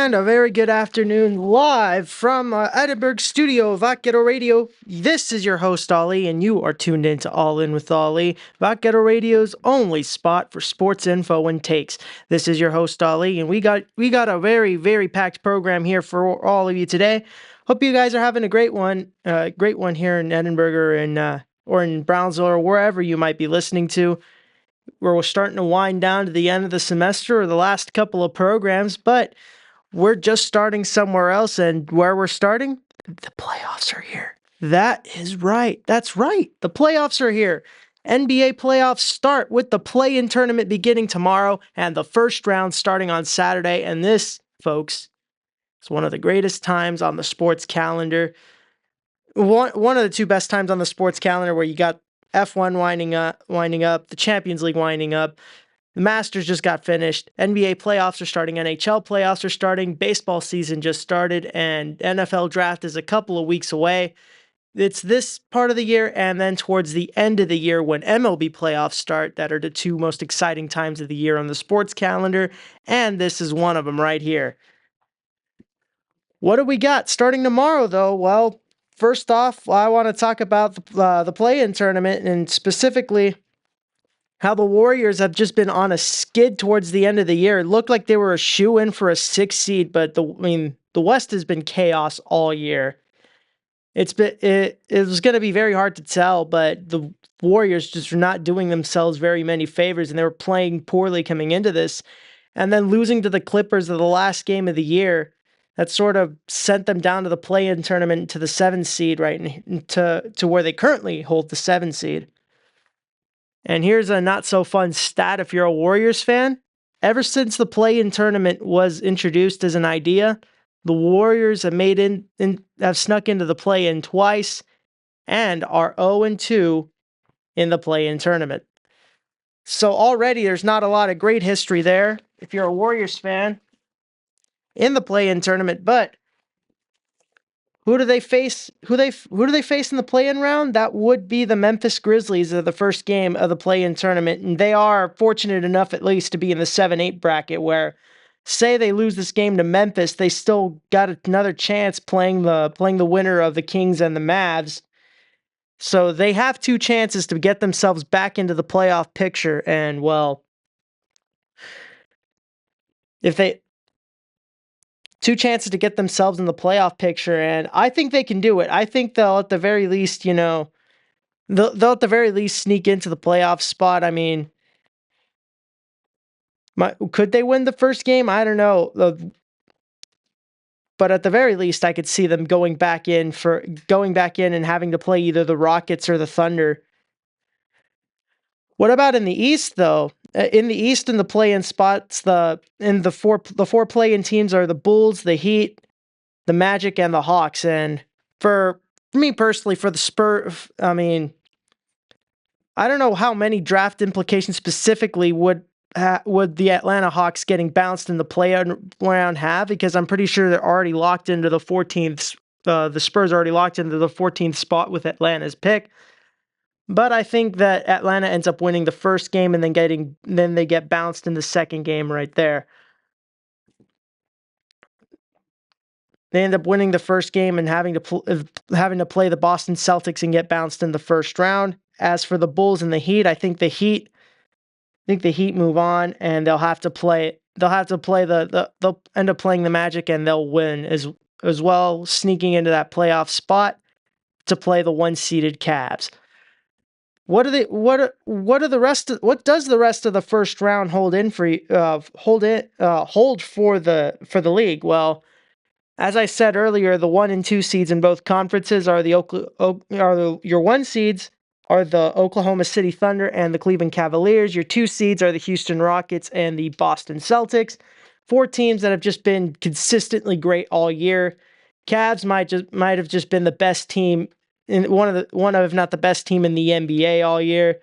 And a very good afternoon live from Edinburgh studio of Vaquero Radio. This is your host, Ollie, and you are tuned in to All In with Ollie, Vaquero Radio's only spot for sports info and takes. This is your host, Ollie, and we got a very, very packed program here for all of you today. Hope you guys are having a great one here in Edinburgh or in Brownsville or wherever you might be listening to. Where we're starting to wind down to the end of the semester or the last couple of programs, but we're just starting somewhere else, and where we're starting, the playoffs are here. That is right. That's right. The playoffs are here. NBA playoffs start with the play-in tournament beginning tomorrow and the first round starting on Saturday. And this, folks, is one of the greatest times on the sports calendar. One of the two best times on the sports calendar, where you got F1 winding up, the Champions League winding up. The Masters just got finished. NBA playoffs are starting. NHL playoffs are starting. Baseball season just started. And NFL draft is a couple of weeks away. It's this part of the year and then towards the end of the year when MLB playoffs start that are the two most exciting times of the year on the sports calendar. And this is one of them right here. What do we got starting tomorrow, though? Well, first off, I want to talk about the play-in tournament, and specifically how the Warriors have just been on a skid towards the end of the year. It looked like they were a shoe-in for a 6th seed, but the West has been chaos all year. It was going to be very hard to tell, but the Warriors just were not doing themselves very many favors, and they were playing poorly coming into this. And then losing to the Clippers of the last game of the year, that sort of sent them down to the play-in tournament to the 7th seed, right, to where they currently hold the 7th seed. And here's a not-so-fun stat if you're a Warriors fan. Ever since the play-in tournament was introduced as an idea, the Warriors have snuck into the play-in twice and are 0-2 in the play-in tournament. So already there's not a lot of great history there if you're a Warriors fan in the play-in tournament, but who do they face? Who do they face in the play-in round? That would be the Memphis Grizzlies of the first game of the play-in tournament, and they are fortunate enough at least to be in the 7-8 bracket where, say they lose this game to Memphis, they still got another chance playing the winner of the Kings and the Mavs. So they have two chances to get themselves back into the playoff picture, and well, two chances to get themselves in the playoff picture, and I think they can do it. I think they'll at the very least, they'll at the very least sneak into the playoff spot. I mean, could they win the first game? I don't know. But at the very least, I could see them going back in and having to play either the Rockets or the Thunder. What about in the East, though? In the East, in the play-in spots, the four play-in teams are the Bulls, the Heat, the Magic, and the Hawks. And for me personally, for the Spurs, I mean, I don't know how many draft implications specifically would the Atlanta Hawks getting bounced in the play-in round have, because I'm pretty sure they're already locked into the 14th. The Spurs are already locked into the 14th spot with Atlanta's pick. But I think that Atlanta ends up winning the first game and then they get bounced in the second game right there. They end up winning the first game and having to play the Boston Celtics and get bounced in the first round. As for the Bulls and the Heat, I think the Heat move on, and they'll have to play they'll end up playing the Magic, and they'll win as well, sneaking into that playoff spot to play the 1-seeded Cavs. What does the rest of the first round hold for the league? Well, as I said earlier, the 1 and 2 seeds in both conferences are your 1 seeds are the Oklahoma City Thunder and the Cleveland Cavaliers. Your 2 seeds are the Houston Rockets and the Boston Celtics. 4 teams that have just been consistently great all year. Cavs might have just been the best team in one of if not the best team in the NBA all year.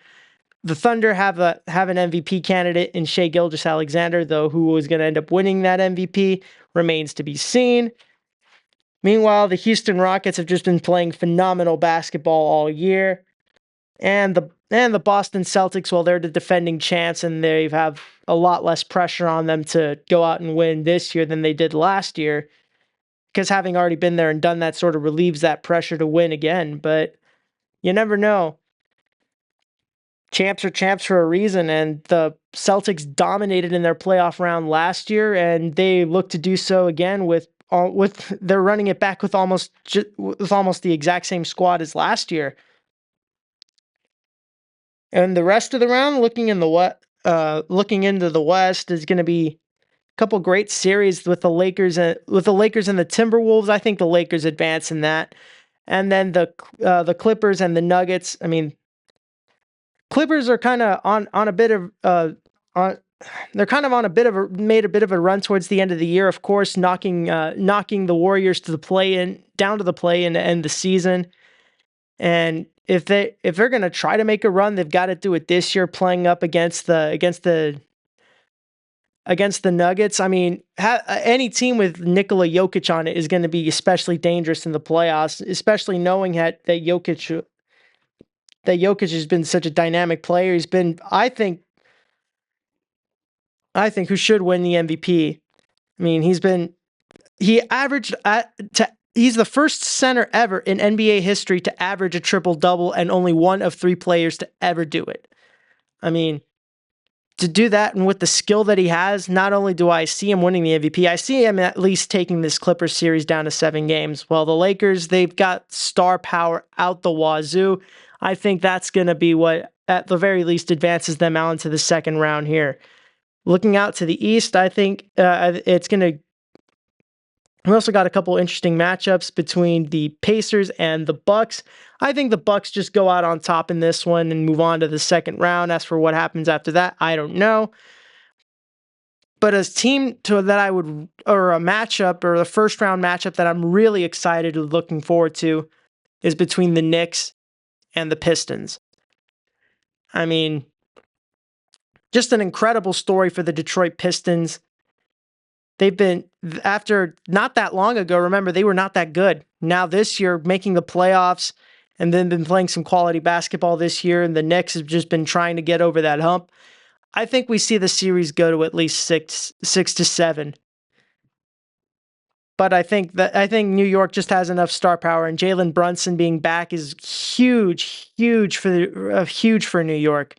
The Thunder have an MVP candidate in Shai Gilgeous-Alexander, though who is going to end up winning that MVP remains to be seen. Meanwhile, the Houston Rockets have just been playing phenomenal basketball all year. and the Boston Celtics, well, they're the defending champs, and they have a lot less pressure on them to go out and win this year than they did last year, because having already been there and done that sort of relieves that pressure to win again. But you never know. Champs are champs for a reason, and the Celtics dominated in their playoff round last year, and they look to do so again with they're running it back with almost the exact same squad as last year. And the rest of the round, looking into the West, is going to be a couple great series with the Lakers and the Timberwolves. I think the Lakers advance in that, and then the Clippers and the Nuggets. I mean, Clippers are kind of on a bit of on. They're kind of on made a bit of a run towards the end of the year, of course, knocking the Warriors to the down to the play in to end the season. And if they're going to try to make a run, they've got to do it this year, playing up against the Nuggets. I mean, any team with Nikola Jokic on it is going to be especially dangerous in the playoffs, especially knowing that Jokic has been such a dynamic player. He's been, I think, who should win the MVP. I mean, he's the first center ever in NBA history to average a triple-double, and only one of 3 players to ever do it. I mean, to do that, and with the skill that he has, not only do I see him winning the MVP, I see him at least taking this Clippers series down to 7 games. Well, the Lakers, they've got star power out the wazoo. I think that's going to be what, at the very least, advances them out into the second round here. Looking out to the East, I think it's going to. We also got a couple interesting matchups between the Pacers and the Bucks. I think the Bucks just go out on top in this one and move on to the second round. As for what happens after that, I don't know. But a matchup, or the first round matchup that I'm really excited and looking forward to, is between the Knicks and the Pistons. I mean, just an incredible story for the Detroit Pistons. They've been, after not that long ago, remember, they were not that good. Now this year, making the playoffs, and then been playing some quality basketball this year, and the Knicks have just been trying to get over that hump. I think we see the series go to at least 6 to 7. But I think New York just has enough star power, and Jalen Brunson being back is huge for New York.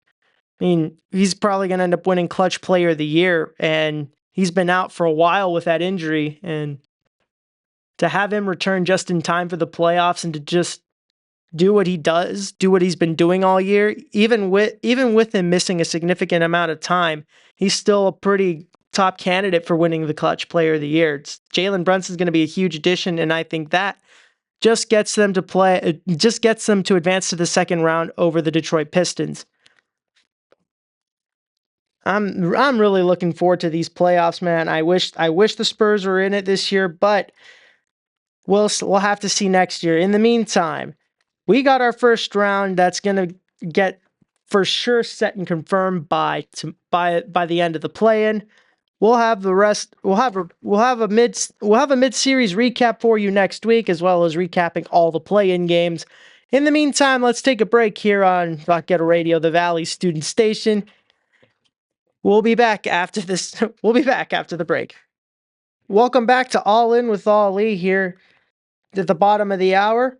I mean, he's probably going to end up winning Clutch Player of the Year, and he's been out for a while with that injury, and to have him return just in time for the playoffs and to just do what he's been doing all year, even with him missing a significant amount of time, he's still a pretty top candidate for winning the Clutch Player of the Year. Jalen Brunson is going to be a huge addition, and I think that just gets them to advance to the second round over the Detroit Pistons. I'm really looking forward to these playoffs, man. I wish the Spurs were in it this year, but we'll have to see next year. In the meantime, we got our first round that's going to get for sure set and confirmed by the end of the play-in. We'll have the rest. We'll have a mid-series recap for you next week, as well as recapping all the play-in games. In the meantime, let's take a break here on Rock Ghetto Radio, the Valley Student Station. We'll be back after this. We'll be back after the break. Welcome back to All In with Ali here at the bottom of the hour.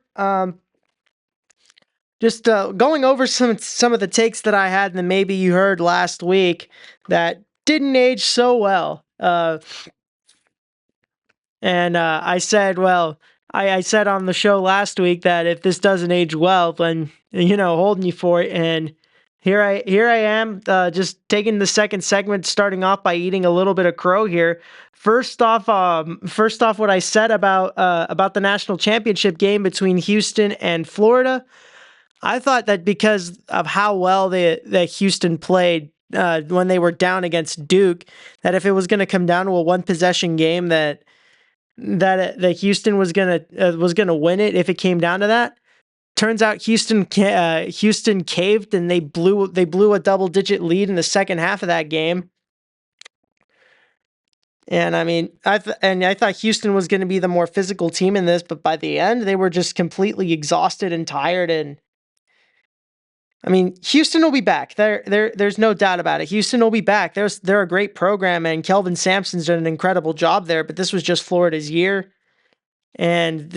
Just going over some of the takes that I had and maybe you heard last week that didn't age so well. And I said, I said on the show last week that if this doesn't age well, then, holding you for it. And here I am, just taking the second segment, starting off by eating a little bit of crow here. First off, what I said about the national championship game between Houston and Florida, I thought that because of how well that Houston played when they were down against Duke, that if it was going to come down to a one possession game, that Houston was gonna win it if it came down to that. Turns out Houston caved, and they blew a double-digit lead in the second half of that game. And I mean, I thought Houston was going to be the more physical team in this, but by the end, they were just completely exhausted and tired. And I mean, Houston will be back. There's no doubt about it. Houston will be back. They're a great program, and Kelvin Sampson's done an incredible job there. But this was just Florida's year, and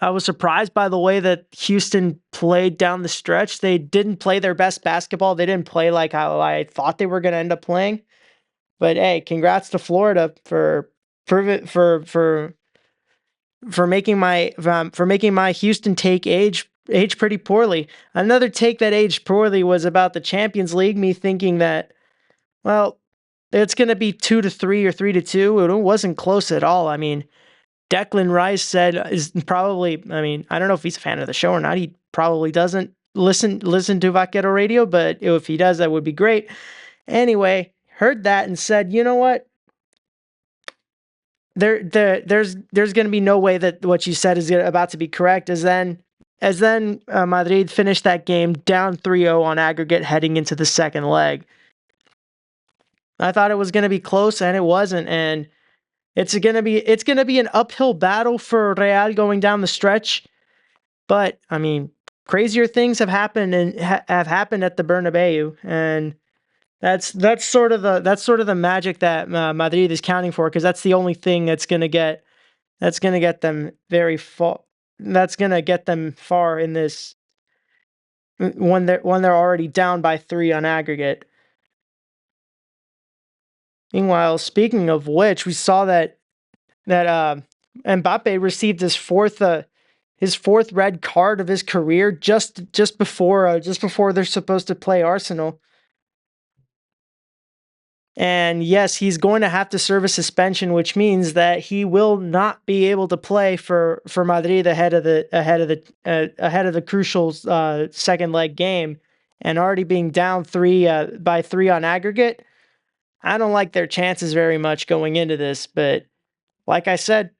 I was surprised by the way that Houston played down the stretch. They didn't play their best basketball. They didn't play like how I thought they were going to end up playing. But hey, congrats to Florida for making my Houston take age pretty poorly. Another take that aged poorly was about the Champions League. Me thinking that, well, it's going to be 2-3 or 3-2. It wasn't close at all. I mean, Declan Rice said is probably. I mean, I don't know if he's a fan of the show or not. He probably doesn't listen to Vaquero Radio, but if he does, that would be great. Anyway, heard that and said, you know what? There's going to be no way that what you said is about to be correct. As then Madrid finished that game down 3-0 on aggregate heading into the second leg. I thought it was going to be close, and it wasn't. And it's going to be an uphill battle for Real going down the stretch. But I mean, crazier things have happened have happened at the Bernabeu, and that's sort of the magic that Madrid is counting for, because that's the only thing that's going to get them very far. That's going to get them far in this when they're already down by 3 on aggregate. Meanwhile, speaking of which, we saw that Mbappe received his fourth red card of his career just before they're supposed to play Arsenal. And yes, he's going to have to serve a suspension, which means that he will not be able to play for Madrid ahead of the crucial second leg game, and already being down by 3 on aggregate. I don't like their chances very much going into this, but like I said,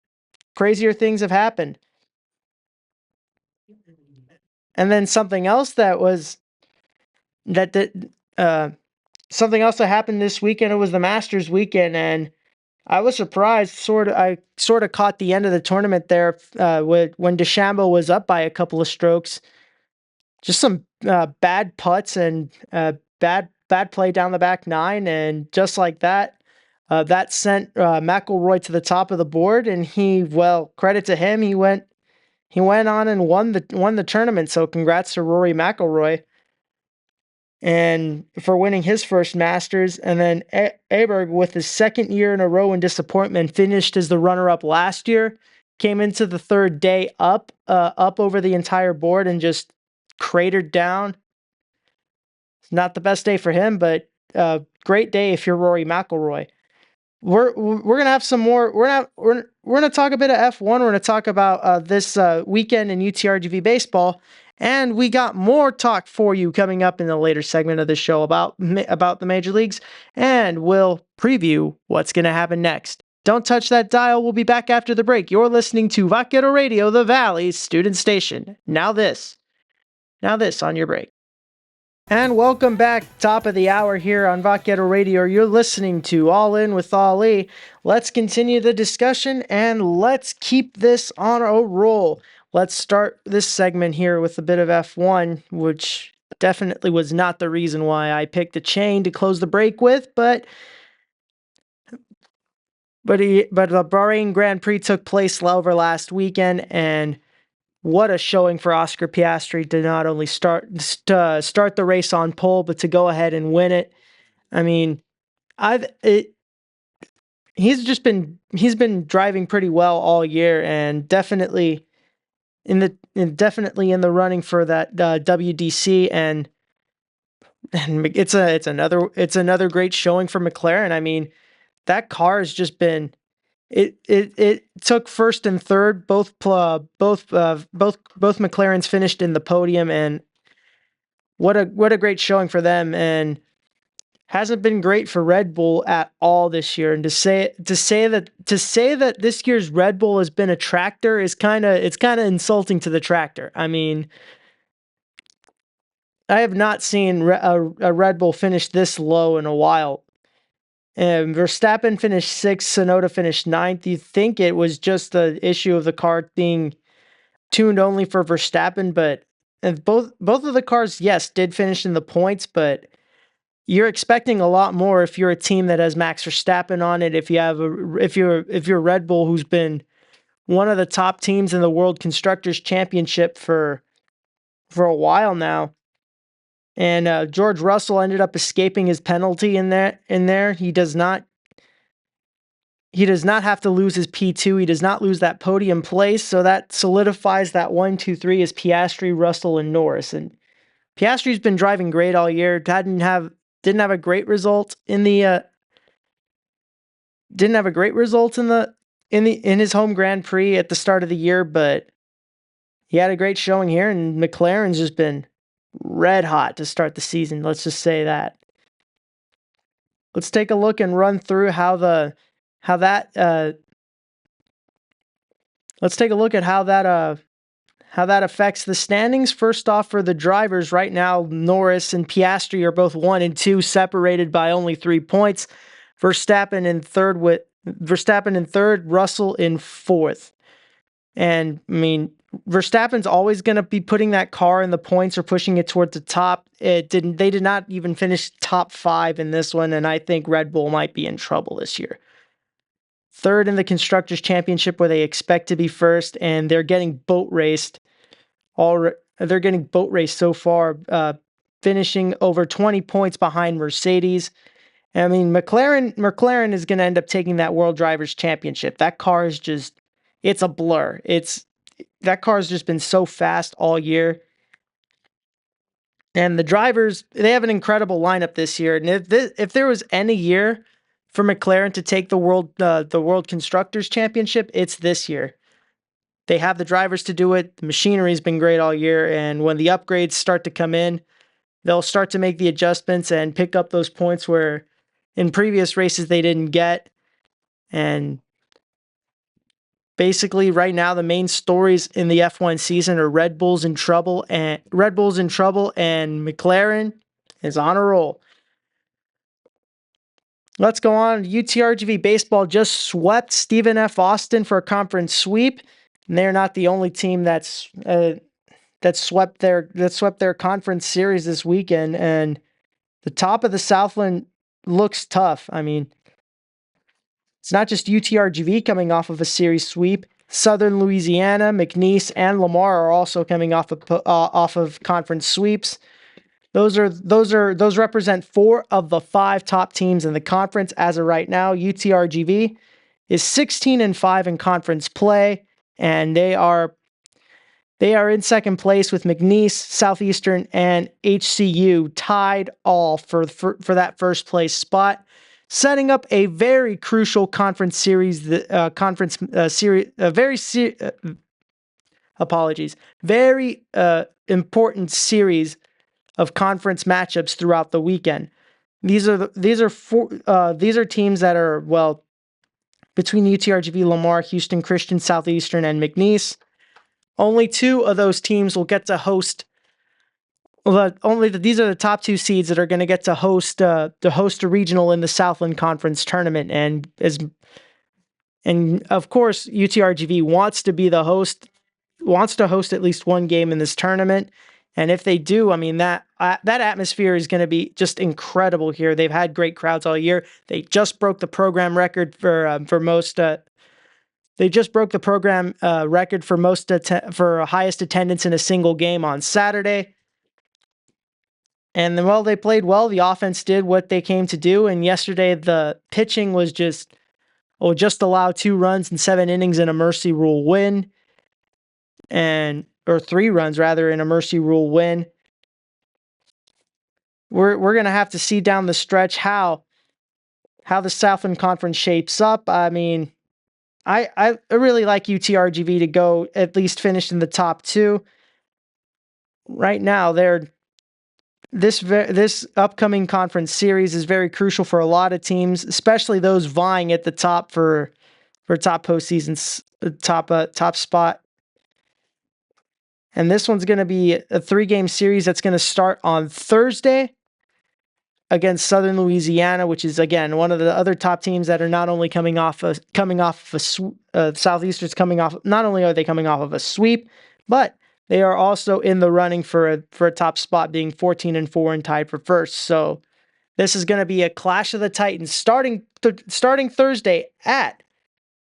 crazier things have happened. And then something else that happened this weekend. It was the Masters weekend, and I was surprised. I sort of caught the end of the tournament there when DeChambeau was up by a couple of strokes. Just some bad putts and bad play down the back 9, and just like that, that sent McIlroy to the top of the board. And credit to him, he went on and won the tournament. So congrats to Rory McIlroy, and for winning his first Masters. And then Aberg, with his second year in a row in disappointment, finished as the runner-up last year, came into the third day up over the entire board and just cratered down. It's not the best day for him, but great day if you're Rory McIlroy. We're gonna have some more. We're gonna talk a bit of F1. We're gonna talk about this weekend in UTRGV baseball. And we got more talk for you coming up in the later segment of the show about the major leagues, and we'll preview what's going to happen next. Don't touch that dial. We'll be back after the break. You're listening to Vaquero Radio, the Valley's student station. Now this on your break. And welcome back, top of the hour here on Vaquero Radio. You're listening to All In with Ali. Let's continue the discussion and let's keep this on a roll. Let's start this segment here with a bit of F1, which definitely was not the reason why I picked a chain to close the break with, but the Bahrain Grand Prix took place over last weekend, and what a showing for Oscar Piastri to not only start the race on pole, but to go ahead and win it. I mean, he's been driving pretty well all year, and definitely in the running for that WDC, and it's another great showing for McLaren. I mean, that car has just been. It took first and third. Both McLarens finished in the podium, and what a great showing for them. And hasn't been great for Red Bull at all this year. And to say that this year's Red Bull has been a tractor is kind of insulting to the tractor. I mean, I have not seen a Red Bull finish this low in a while. Verstappen finished 6th, Tsunoda finished 9th. You think it was just the issue of the car being tuned only for Verstappen, but and both of the cars, yes, did finish in the points, but you're expecting a lot more if you're a team that has Max Verstappen on it. If you're Red Bull, who's been one of the top teams in the World Constructors Championship for a while now. And George Russell ended up escaping his penalty in there. He does not have to lose his P2. He does not lose that podium place. So that solidifies that 1, 2, 3 is Piastri, Russell, and Norris. And Piastri's been driving great all year. Didn't have a great result in the in his home Grand Prix at the start of the year, but he had a great showing here, and McLaren's just been red hot to start the season. Let's just say that. Let's take a look and run through how that affects the standings. First off, for the drivers, right now, Norris and Piastri are both 1 and 2, separated by only 3 points. Verstappen in third, Russell in fourth. And I mean, Verstappen's always going to be putting that car in the points or pushing it towards the top. They did not even finish top 5 in this one, and I think Red Bull might be in trouble this year. Third in the Constructors' Championship, where they expect to be first, and they're getting boat raced. They're getting boat raced so far, finishing over 20 points behind Mercedes. I mean, McLaren is going to end up taking that World Drivers' Championship. That car is it's a blur. That car has just been so fast all year. And the drivers, they have an incredible lineup this year. And if there was any year for McLaren to take the World Constructors Championship, it's this year. They have the drivers to do it. The machinery's been great all year. And when the upgrades start to come in, they'll start to make the adjustments and pick up those points where in previous races they didn't get. And basically, right now, the main stories in the F1 season are Red Bull's in trouble, and McLaren is on a roll. Let's go on. UTRGV Baseball just swept Stephen F. Austin for a conference sweep, and they're not the only team that swept their conference series this weekend. And the top of the Southland looks tough. I mean, it's not just UTRGV coming off of a series sweep. Southern Louisiana, McNeese, and Lamar are also coming off of conference sweeps. Those represent 4 of the 5 top teams in the conference as of right now. UTRGV is 16-5 in conference play, and they are in second place with McNeese, Southeastern, and HCU tied all for that first place spot, setting up a very crucial conference series. Very important series of conference matchups throughout the weekend. These are teams that are, well, between UTRGV, Lamar, Houston Christian, Southeastern, and McNeese. Only 2 of those teams will get to host. These are the top 2 seeds that are going to get to host a regional in the Southland Conference tournament, and of course UTRGV wants to be the host, wants to host at least one game in this tournament. And if they do, I mean, that atmosphere is going to be just incredible here. They've had great crowds all year. They just broke the program record for most. They just broke the program record for for highest attendance in a single game on Saturday. And then, well, they played well. The offense did what they came to do. And yesterday, the pitching was just allow 2 runs in 7 innings in a mercy rule win, or 3 runs rather in a mercy rule win. We're gonna have to see down the stretch how the Southland Conference shapes up. I mean, I really like UTRGV to go at least finish in the top 2. Right now, this upcoming conference series is very crucial for a lot of teams, especially those vying at the top for top postseason top spot. And this one's going to be a 3-game series that's going to start on Thursday against Southern Louisiana, which is, again, one of the other top teams that are not only coming off Southeastern's coming off. Not only are they coming off of a sweep, but they are also in the running for a top spot, being 14-4 and tied for first. So this is going to be a clash of the Titans starting Thursday at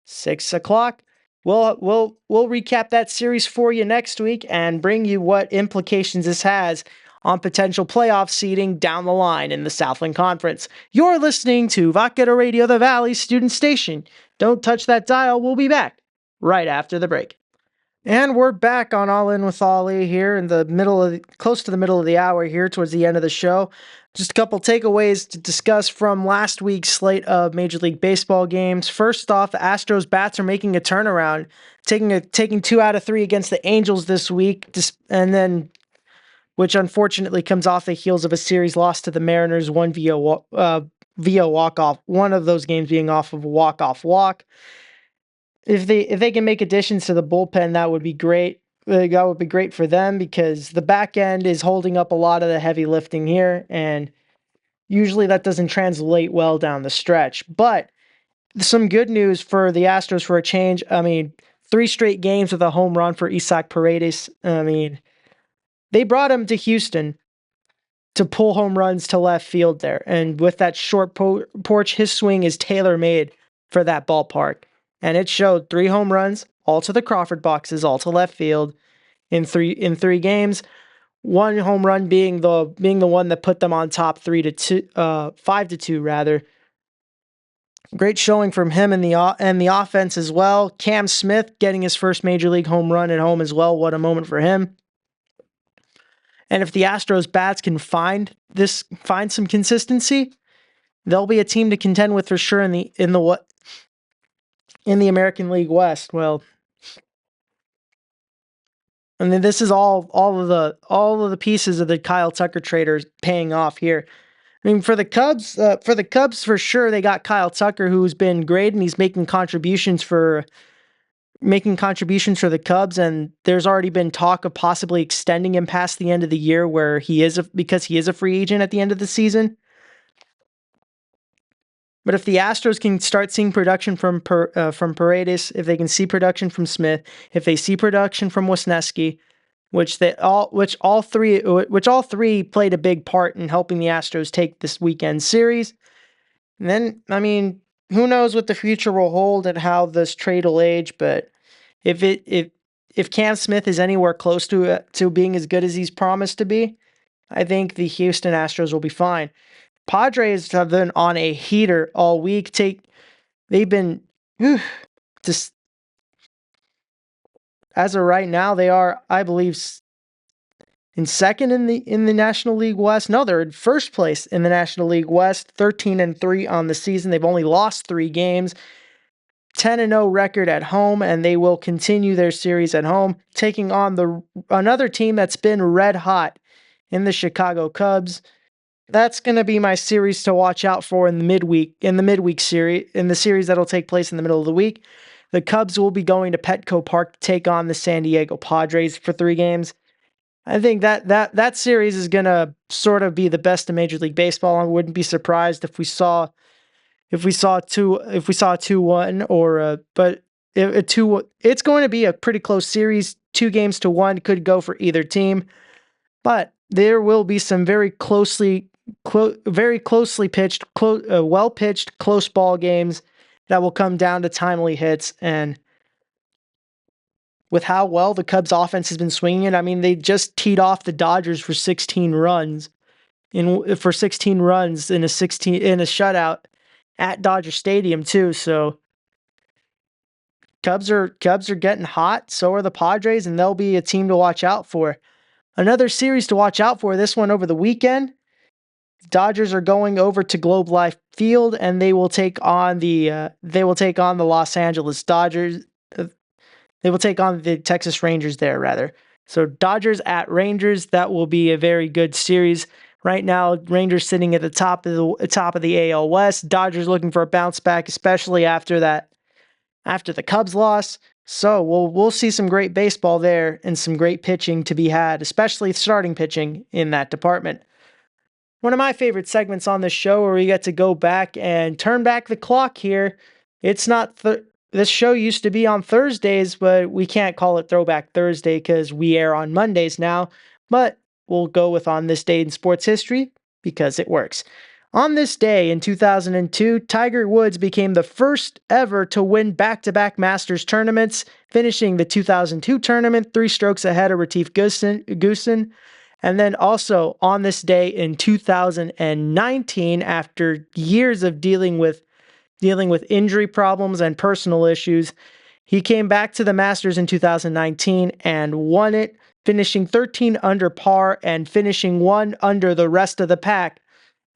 6 o'clock. We'll recap that series for you next week and bring you what implications this has on potential playoff seeding down the line in the Southland Conference. You're listening to Vaquero Radio, the Valley student station. Don't touch that dial. We'll be back right after the break. And we're back on All In with Ollie here in the close to the middle of the hour here towards the end of the show. Just a couple takeaways to discuss from last week's slate of Major League Baseball games. First off, the Astros bats are making a turnaround, taking 2 out of 3 against the Angels this week, and then which unfortunately comes off the heels of a series loss to the Mariners, one via walk-off, one of those games being off of a walk-off walk. If they can make additions to the bullpen, that would be great. That would be great for them because the back end is holding up a lot of the heavy lifting here, and usually that doesn't translate well down the stretch. But some good news for the Astros for a change. 3 straight games with a home run for Isaac Paredes. They brought him to Houston to pull home runs to left field there, and with that short porch, his swing is tailor-made for that ballpark. And it showed 3 home runs, all to the Crawford boxes, all to left field in three games. 1 home run being the one that put them on top 5-2 rather. Great showing from him and the offense as well. Cam Smith getting his first major league home run at home as well. What a moment for him. And if the Astros bats can find some consistency, they'll be a team to contend with for sure in the American League West. Well, and then this is all of the pieces of the Kyle Tucker traders paying off here. For the Cubs for sure, they got Kyle Tucker, who's been great, and he's making contributions for the Cubs. And there's already been talk of possibly extending him past the end of the year, because he is a free agent at the end of the season. But if the Astros can start seeing production from Paredes, if they can see production from Smith, if they see production from Wisniewski, which all three played a big part in helping the Astros take this weekend series, then who knows what the future will hold and how this trade will age. But if Cam Smith is anywhere close to being as good as he's promised to be, I think the Houston Astros will be fine. Padres have been on a heater all week. They've been just as of right now, they are, I believe, in second in the National League West. No, they're in first place in the National League West, 13-3 on the season. They've only lost 3 games, 10-0 record at home, and they will continue their series at home, taking on another team that's been red hot in the Chicago Cubs. That's going to be my series to watch out for in the midweek series, in the series that'll take place in the middle of the week. The Cubs will be going to Petco Park to take on the San Diego Padres for 3 games. I think that series is going to sort of be the best in Major League Baseball. I wouldn't be surprised if we saw 2-1 but a 2. It's going to be a pretty close series. 2-1 could go for either team, but there will be some very closely pitched, well-pitched, close ball games that will come down to timely hits. And with how well the Cubs offense has been swinging it, they just teed off the Dodgers for 16 runs in a shutout at Dodger Stadium too. So Cubs are getting hot. So are the Padres, and they'll be a team to watch out for. Another series to watch out for, this one over the weekend. Dodgers are going over to Globe Life Field, and they will take on the Los Angeles Dodgers. They will take on the Texas Rangers there, rather. So Dodgers at Rangers, that will be a very good series. Right now, Rangers sitting at the top of the AL West. Dodgers looking for a bounce back, especially after the Cubs loss. So we'll see some great baseball there and some great pitching to be had, especially starting pitching in that department. One of my favorite segments on this show, where we get to go back and turn back the clock here. It's not this show used to be on Thursdays, but we can't call it Throwback Thursday because we air on Mondays now. But we'll go with On This Day in Sports History because it works. On this day in 2002, Tiger Woods became the first ever to win back-to-back Masters tournaments, finishing the 2002 tournament 3 strokes ahead of Retief Goosen. And then also on this day in 2019, after years of dealing with injury problems and personal issues, he came back to the Masters in 2019 and won it, finishing 13 under par and finishing 1 under the rest of the pack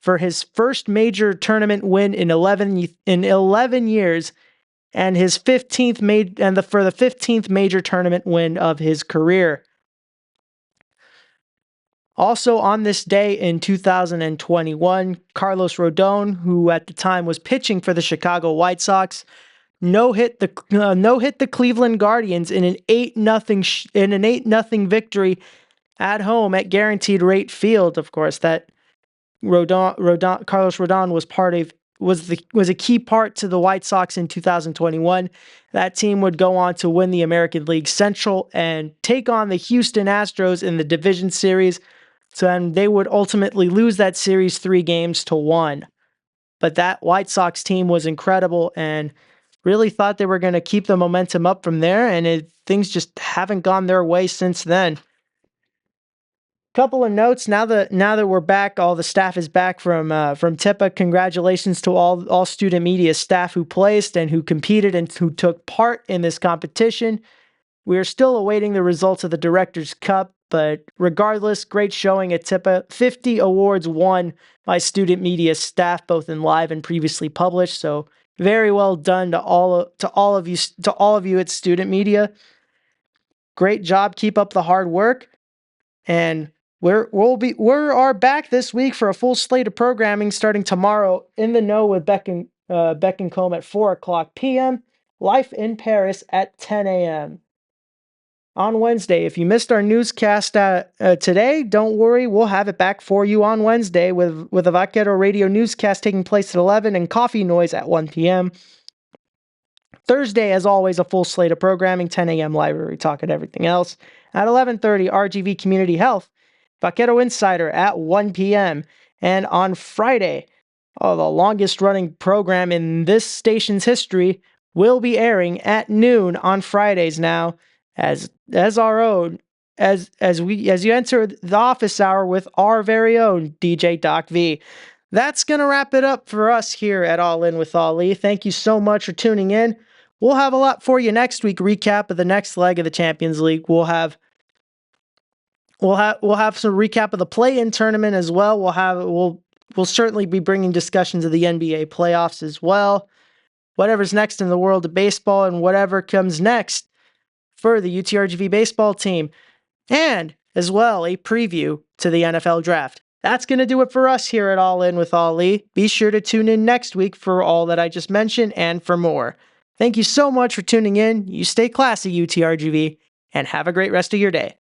for his first major tournament win in 11 years, and his 15th for the 15th major tournament win of his career. Also on this day in 2021, Carlos Rodon, who at the time was pitching for the Chicago White Sox, no-hit the Cleveland Guardians in an 8-0 victory at home at Guaranteed Rate Field. Of course, that Carlos Rodon was a key part to the White Sox in 2021. That team would go on to win the American League Central and take on the Houston Astros in the division series. So they would ultimately lose that series 3-1. But that White Sox team was incredible and really thought they were going to keep the momentum up from there, and things just haven't gone their way since then. Couple of notes now that we're back, all the staff is back from TIPA. Congratulations to all student media staff who placed and who competed and who took part in this competition. We are still awaiting the results of the Directors' Cup, but regardless, great showing at TIPA. 50 awards won by student media staff, both in live and previously published. So very well done to all of you at student media. Great job. Keep up the hard work. And we are back this week for a full slate of programming starting tomorrow. In the Know with Beck and Combe at 4:00 p.m. Life in Paris at 10 a.m. on Wednesday. If you missed our newscast today, don't worry. We'll have it back for you on Wednesday with a Vaquero Radio newscast taking place at 11 and Coffee Noise at 1 p.m. Thursday, as always, a full slate of programming, 10 a.m. library talk and everything else. At 11:30, RGV Community Health, Vaquero Insider at 1 p.m. And on Friday, the longest running program in this station's history, will be airing at noon on Fridays now, as our own, as you enter the office hour with our very own DJ Doc V. That's going to wrap it up for us here at All In with Ali. Thank you so much for tuning in. We'll have a lot for you next week. Recap of the next leg of the Champions League. We'll have some recap of the play-in tournament as well. We'll certainly be bringing discussions of the NBA playoffs as well. Whatever's next in the world of baseball and whatever comes next for the UTRGV baseball team, and as well a preview to the NFL draft. That's going to do it for us here at All In with Ali. Be sure to tune in next week for all that I just mentioned and for more. Thank you so much for tuning in. You stay classy, UTRGV, and have a great rest of your day.